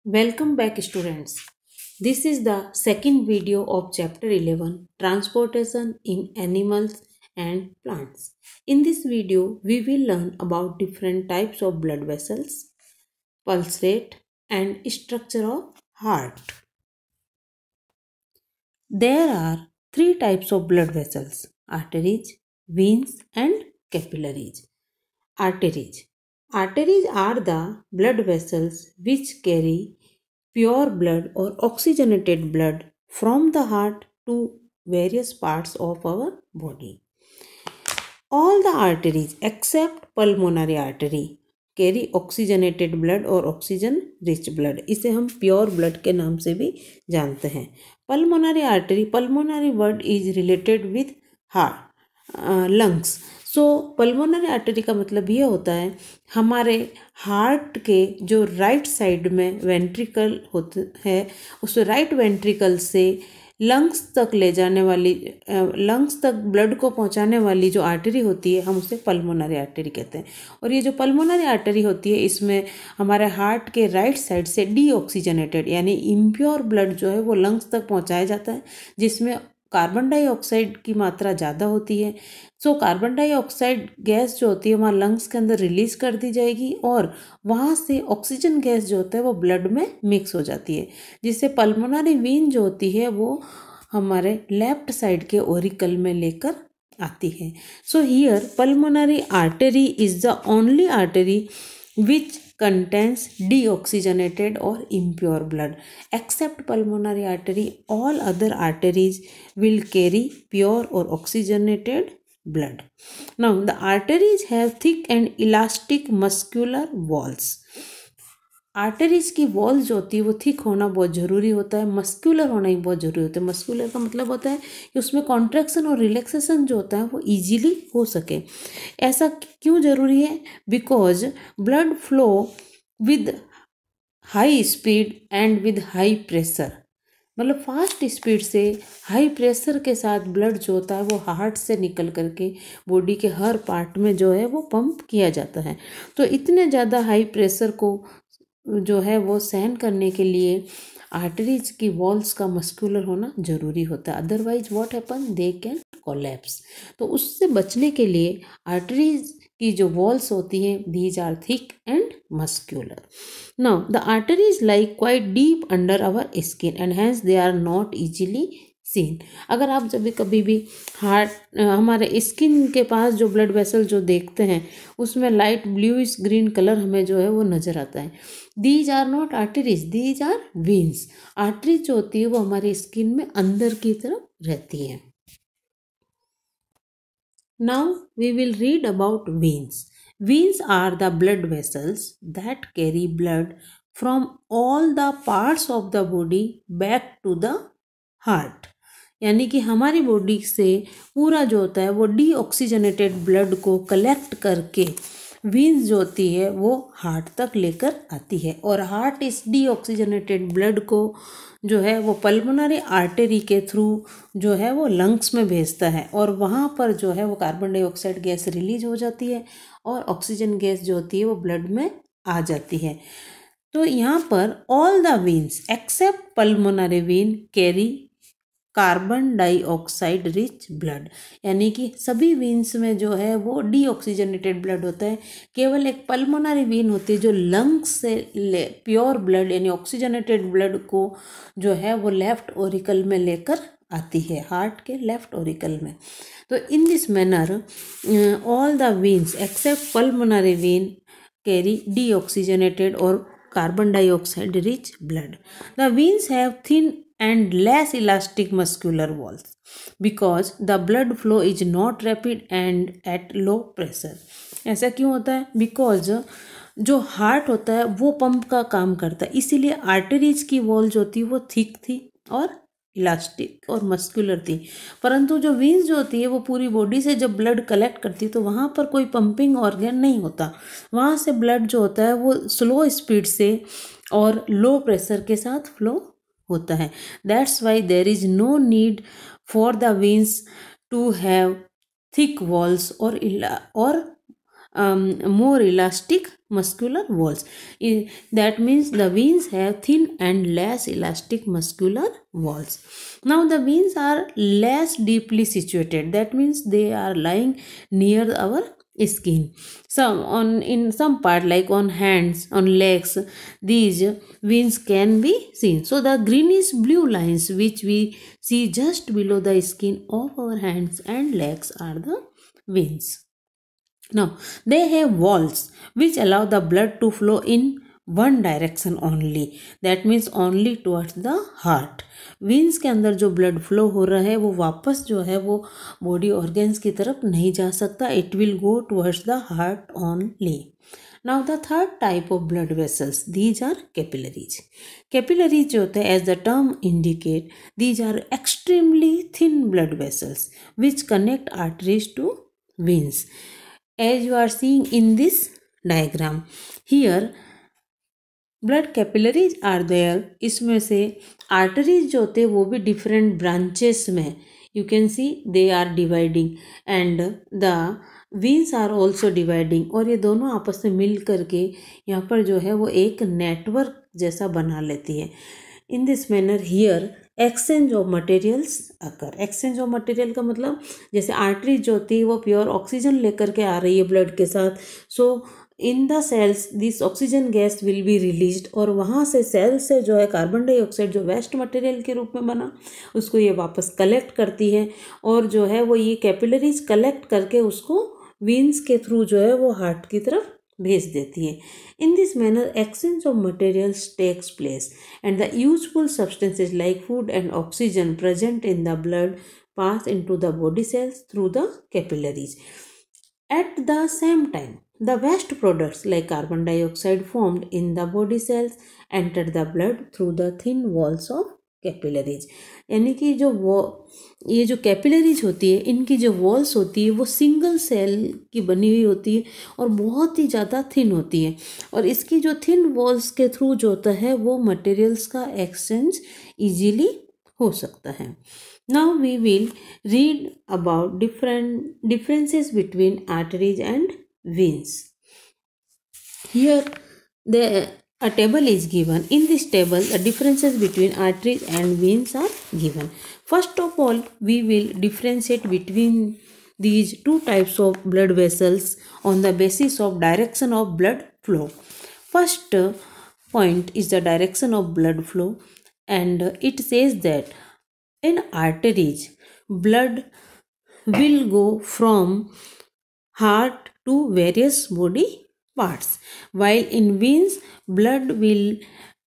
Welcome back, students. This is the second video of chapter 11, Transportation in Animals and Plants. In this video, we will learn about different types of blood vessels, pulse rate, and structure of heart. There are three types of blood vessels: arteries, veins, and capillaries. Arteries. Arteries are the blood vessels which carry pure blood or oxygenated blood from the heart to various parts of our body. All the arteries except pulmonary artery carry oxygenated blood और oxygen rich blood. इसे हम pure blood के नाम से भी जानते हैं. Pulmonary word is related with heart lungs. So pulmonary artery का मतलब ये होता है हमारे हार्ट के जो राइट साइड में वेंट्रिकल होते हैं उस राइट वेंट्रिकल से लंग्स तक ले जाने वाली लंग्स तक ब्लड को पहुंचाने वाली जो आर्टरी होती है हम उसे पल्मोनरी आर्टरी कहते हैं. और ये जो पल्मोनरी आर्टरी होती है इसमें हमारे हार्ट के राइट साइड से डीऑक्सीजनेटेड यानी इम्प्योर ब्लड जो है वो लंग्स तक पहुंचाया जाता है जिसमें कार्बन डाइऑक्साइड की मात्रा ज़्यादा होती है. सो कार्बन डाइऑक्साइड गैस जो होती है वहाँ लंग्स के अंदर रिलीज कर दी जाएगी और वहाँ से ऑक्सीजन गैस जो होता है वो ब्लड में मिक्स हो जाती है जिससे पल्मोनरी वेन जो होती है वो हमारे लेफ्ट साइड के ओरिकल में लेकर आती है. So here pulmonary artery is the only artery which contains deoxygenated or impure blood. Except pulmonary artery, all other arteries will carry pure or oxygenated blood. Now, the arteries have thick and elastic muscular walls. Arteries की wall जो होती है वो thick होना बहुत ज़रूरी होता है, मस्कुलर होना ही बहुत ज़रूरी होता है. मस्कुलर का मतलब होता है कि उसमें कॉन्ट्रैक्शन और रिलैक्सेशन जो होता है वो इजीली हो सके. ऐसा क्यों ज़रूरी है? Because blood flow with high speed and with high pressure. मतलब फास्ट स्पीड से हाई प्रेशर के साथ ब्लड जो होता है वो हार्ट से निकल करके बॉडी के हर पार्ट में जो है वो पंप किया जाता है. तो इतने ज़्यादा हाई प्रेशर को जो है वो सहन करने के लिए आर्टरीज की वॉल्स का मस्कुलर होना ज़रूरी होता है. Otherwise what happen, they can collapse. तो उससे बचने के लिए आर्टरीज की जो वॉल्स होती हैं these are thick and muscular. Now the arteries like quite deep under our skin and hence they are not easily seen. अगर आप जब भी कभी भी हार्ट हमारे स्किन के पास जो ब्लड वेसल जो देखते हैं उसमें लाइट ब्लूइश ग्रीन कलर हमें जो है वो नज़र आता है. These are not arteries, these are veins. Arteries जो होती है वो हमारी स्किन में अंदर की तरफ रहती है. Now we will read about veins. Veins are the blood vessels that carry blood from all the parts of the body back to the heart. यानी कि हमारी बॉडी से पूरा जो होता है वो डीऑक्सीजनेटेड ब्लड को कलेक्ट करके वेन्स जो होती है वो हार्ट तक लेकर आती है और हार्ट इस डीऑक्सीजनेटेड ब्लड को जो है वो पल्मोनरी आर्टरी के थ्रू जो है वो लंग्स में भेजता है और वहाँ पर जो है वो कार्बन डाइऑक्साइड गैस रिलीज हो जाती है और ऑक्सीजन गैस जो होती है वो ब्लड में आ जाती है. तो यहाँ पर all the veins except pulmonary vein carry carbon dioxide rich blood. यानी कि सभी वेन्स में जो है वो डीऑक्सीजनेटेड ब्लड होता है. केवल एक पल्मोनरी वेन होती है जो लंग्स से प्योर ब्लड यानी ऑक्सीजनेटेड ब्लड को जो है वो लेफ्ट ओरिकल में लेकर आती है, हार्ट के लेफ्ट ओरिकल में. तो in this manner all the veins except pulmonary vein carry deoxygenated और carbon dioxide rich blood. The veins have thin and less elastic muscular walls because the blood flow is not rapid and at low pressure. ऐसा क्यों होता है? Because जो heart होता है वो pump का काम करता है, इसीलिए आर्टरीज की वॉल जो थी वो थिक थी और इलास्टिक और मस्कुलर थी. परंतु जो वेन्स जो होती है वो पूरी बॉडी से जब ब्लड कलेक्ट करती है तो वहाँ पर कोई पंपिंग ऑर्गन नहीं होता. वहाँ से ब्लड जो होता है वो स्लो स्पीड से और लो प्रेशर के साथ फ्लो होता है. That's why there is no need for the veins to have thick walls और more elastic muscular walls. That means the veins have thin and less elastic muscular walls. Now the veins are less deeply situated. That means they are lying near our skin. Some on in some part, like on hands, on legs, these veins can be seen. So the greenish blue lines which we see just below the skin of our hands and legs are the veins. Now, they have walls which allow the blood to flow in one direction only. That means only towards the heart. veins के अंदर जो blood flow हो रहा है वो वापस जो है वो body organs की तरफ नहीं जा सकता. It will go towards the heart only. Now the third type of blood vessels, these are capillaries. Capillaries जो होते हैं, as the term indicate, these are extremely thin blood vessels which connect arteries to veins. As you are seeing in this diagram, here blood capillaries are there. इसमें से arteries जो होते हैं वो भी different branches में, you can see they are dividing and the veins are also dividing. और ये दोनों आपस में मिल करके यहाँ पर जो है वो एक नेटवर्क जैसा बना लेती है. In this manner here exchange of materials occur. Exchange of material का मतलब जैसे आर्टरी जो होती है वो प्योर ऑक्सीजन लेकर के आ रही है ब्लड के साथ. So in the cells this oxygen gas will be released और वहाँ से सेल से जो है कार्बन डाइऑक्साइड जो वेस्ट मटेरियल के रूप में बना उसको ये वापस कलेक्ट करती है और जो है वो ये कैपिलरीज कलेक्ट करके उसको वीन्स के थ्रू जो है वो हार्ट की तरफ भेज देती है. In this manner, exchange of materials takes place and the useful substances like food and oxygen present in the blood pass into the body cells through the capillaries. At the same time, the waste products like carbon dioxide formed in the body cells enter the blood through the thin walls of capillaries. यानी कि ये जो capillaries होती है इनकी जो walls होती है वो सिंगल सेल की बनी हुई होती है और बहुत ही ज़्यादा थिन होती है और इसकी जो थिन वॉल्स के थ्रू जो होता है वो मटेरियल्स का एक्सचेंज इजीली हो सकता है. Now we will read about differences between arteries and veins. Here a table is given. In this table, the differences between arteries and veins are given. First of all, we will differentiate between these two types of blood vessels on the basis of direction of blood flow. First point is the direction of blood flow, and it says that in arteries, blood will go from heart to various body parts, while in veins blood will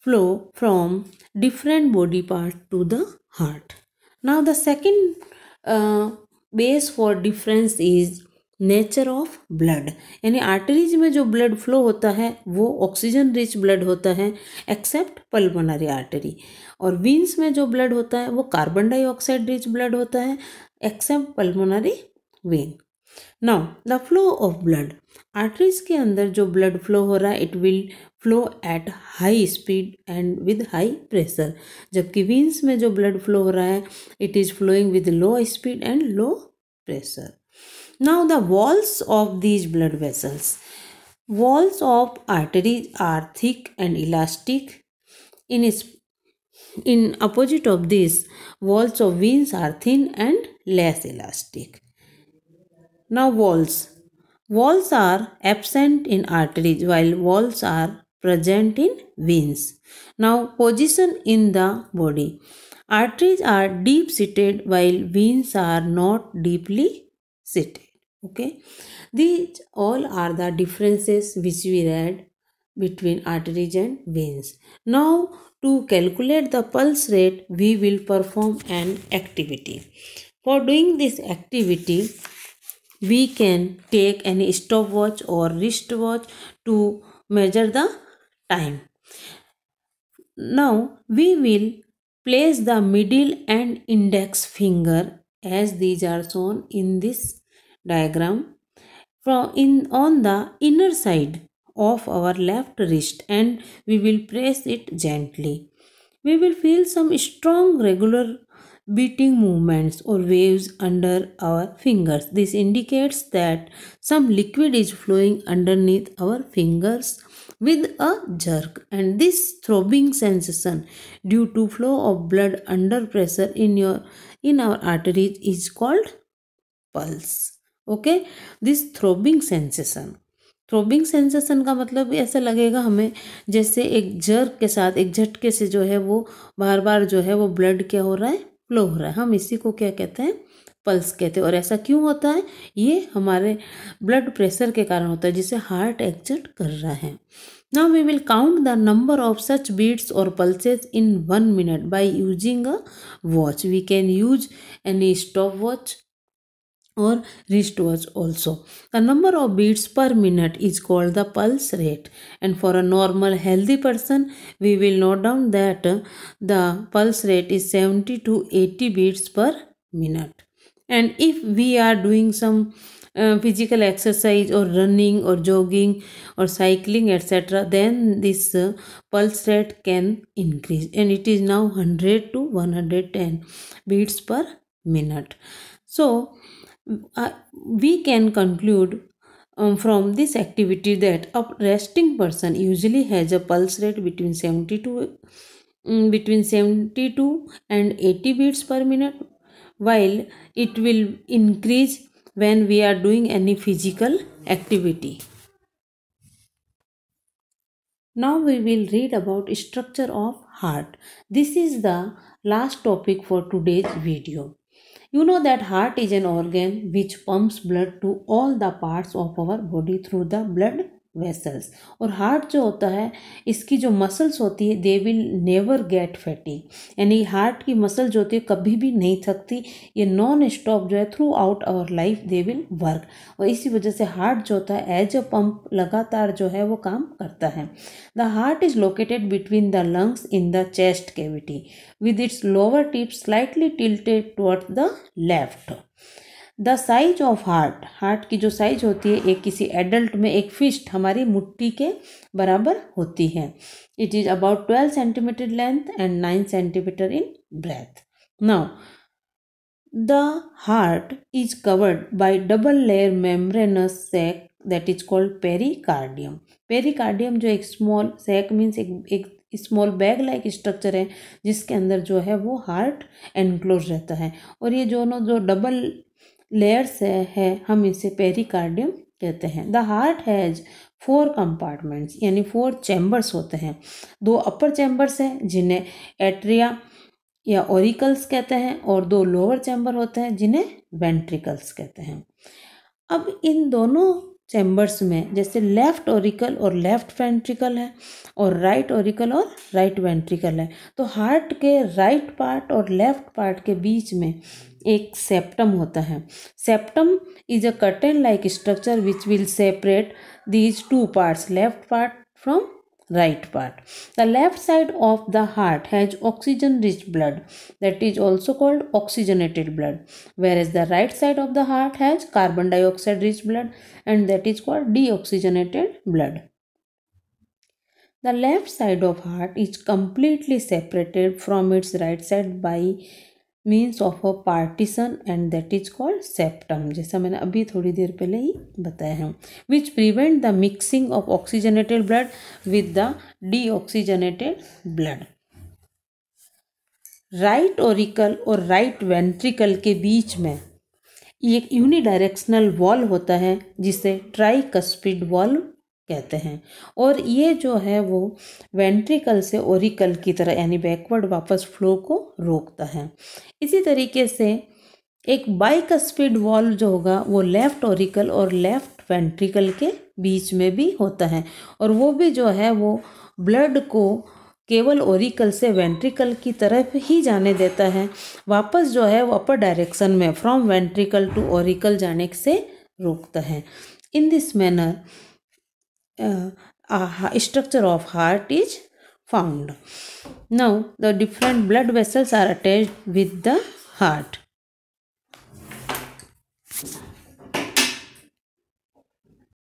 flow from different body parts to the heart. Now the second base for difference is nature of blood. यानी arteries में जो blood flow होता है वो oxygen rich blood होता है except pulmonary artery और वीन्स में जो ब्लड होता है वो कार्बन डाइऑक्साइड रिच ब्लड होता है except pulmonary vein. Now the flow of blood. Arteries के अंदर जो ब्लड फ्लो हो रहा है it will flow at high speed and with high pressure, जबकि वीन्स में जो ब्लड फ्लो हो रहा है it is flowing with low speed and low pressure. Now the walls of these blood vessels. Walls of arteries are thick and elastic. In opposite of this, walls of veins are thin and less elastic. Now walls. Walls are absent in arteries while walls are present in veins. Now position in the body. Arteries are deep seated while veins are not deeply seated. Okay, these all are the differences which we read between arteries and veins. Now to calculate the pulse rate we will perform an activity. For doing this activity we can take any stopwatch or wristwatch to measure the time. Now we will place the middle and index finger as these are shown in this diagram on the inner side of our left wrist and we will press it gently. We will feel some strong regular beating movements or waves under our fingers. This indicates that some liquid is flowing underneath our fingers with a jerk, and this throbbing sensation due to flow of blood under pressure in our arteries is called pulse. Okay, this throbbing sensation, throbbing sensation का मतलब ऐसा लगेगा हमें जैसे एक jerk के साथ, एक झटके से जो है वो बार बार जो है वो ब्लड क्या हो रहा है, फ्लो हो रहा है। हम इसी को क्या कहते हैं, पल्स कहते हैं। और ऐसा क्यों होता है, ये हमारे ब्लड प्रेशर के कारण होता है जिसे हार्ट एक्सर्ट कर रहा है। Now we will count the number of such beats और pulses in 1 minute by using a watch. We can use any stop watch or wristwatch also. The number of beats per minute is called the pulse rate, and for a normal healthy person we will note down that the pulse rate is 70 to 80 beats per minute. And if we are doing some physical exercise or running or jogging or cycling etc., then this pulse rate can increase, and it is now 100 to 110 beats per minute. So we can conclude from this activity that a resting person usually has a pulse rate between 72 and 80 beats per minute, while it will increase when we are doing any physical activity. Now we will read about structure of heart. This is the last topic for today's video. You know that heart is an organ which pumps blood to all the parts of our body through the blood vessels. और heart जो होता है, इसकी जो muscles होती है they will never get fatigue, यानी heart की मसल जो होती है कभी भी नहीं थकती, ये नॉन स्टॉप जो है throughout our life they will work. और इसी वजह से हार्ट जो होता है एज अ पंप लगातार जो है वो काम करता है। The heart is located between the lungs in the chest cavity with its lower tip slightly tilted towards the left. The size of heart की जो साइज होती है एक किसी एडल्ट में एक फिस्ट हमारी मुट्ठी के बराबर होती है। It is about 12 centimeter length and 9 centimeter in breadth. Now the heart is covered by double layer membranous sac that is called pericardium. Pericardium जो एक स्मॉल सैक मीन्स एक स्मॉल बैग लाइक स्ट्रक्चर है जिसके अंदर जो है वो heart enclose रहता है। और ये जो डबल लेयर्स है हम इसे पेरिकार्डियम कहते हैं। द हार्ट हैज़ 4 कंपार्टमेंट्स यानी 4 चैम्बर्स होते हैं। 2 अपर चैम्बर्स हैं जिन्हें एट्रिया या ओरिकल्स कहते हैं, और 2 लोअर चैम्बर होते हैं जिन्हें वेंट्रिकल्स कहते हैं। अब इन दोनों चैम्बर्स में जैसे लेफ्ट ओरिकल और लेफ्ट वेंट्रिकल है और राइट ओरिकल और राइट वेंट्रिकल है, तो हार्ट के राइट पार्ट और लेफ्ट पार्ट के बीच में एक सेप्टम होता है। Septum is a curtain like structure which will separate these 2 parts, left part from right part. The left side of the heart has oxygen rich blood that is also called oxygenated blood, whereas the right side of the heart has carbon dioxide rich blood and that is called deoxygenated blood. The left side of heart is completely separated from its right side by means of a partition and that is called septum, जैसा मैंने अभी थोड़ी देर पहले ही बताया है, which prevent the mixing of oxygenated blood with the deoxygenated blood. Right Oracle और right ventricle के बीच में एक यूनिडायरेक्शनल वॉल होता है जिसे ट्राइकस्पिड वॉल्व कहते हैं, और ये जो है वो वेंट्रिकल से ओरिकल की तरह यानी बैकवर्ड वापस फ्लो को रोकता है। इसी तरीके से एक बाइकस्पिड वॉल्व जो होगा वो लेफ्ट ओरिकल और लेफ्ट वेंट्रिकल के बीच में भी होता है, और वो भी जो है वो ब्लड को केवल ओरिकल से वेंट्रिकल की तरफ ही जाने देता है, वापस जो है वो अपर डायरेक्शन में फ्रॉम वेंट्रिकल टू ओरिकल जाने से रोकता है। इन this manner structure of heart is found. Now the different blood vessels are attached with the heart.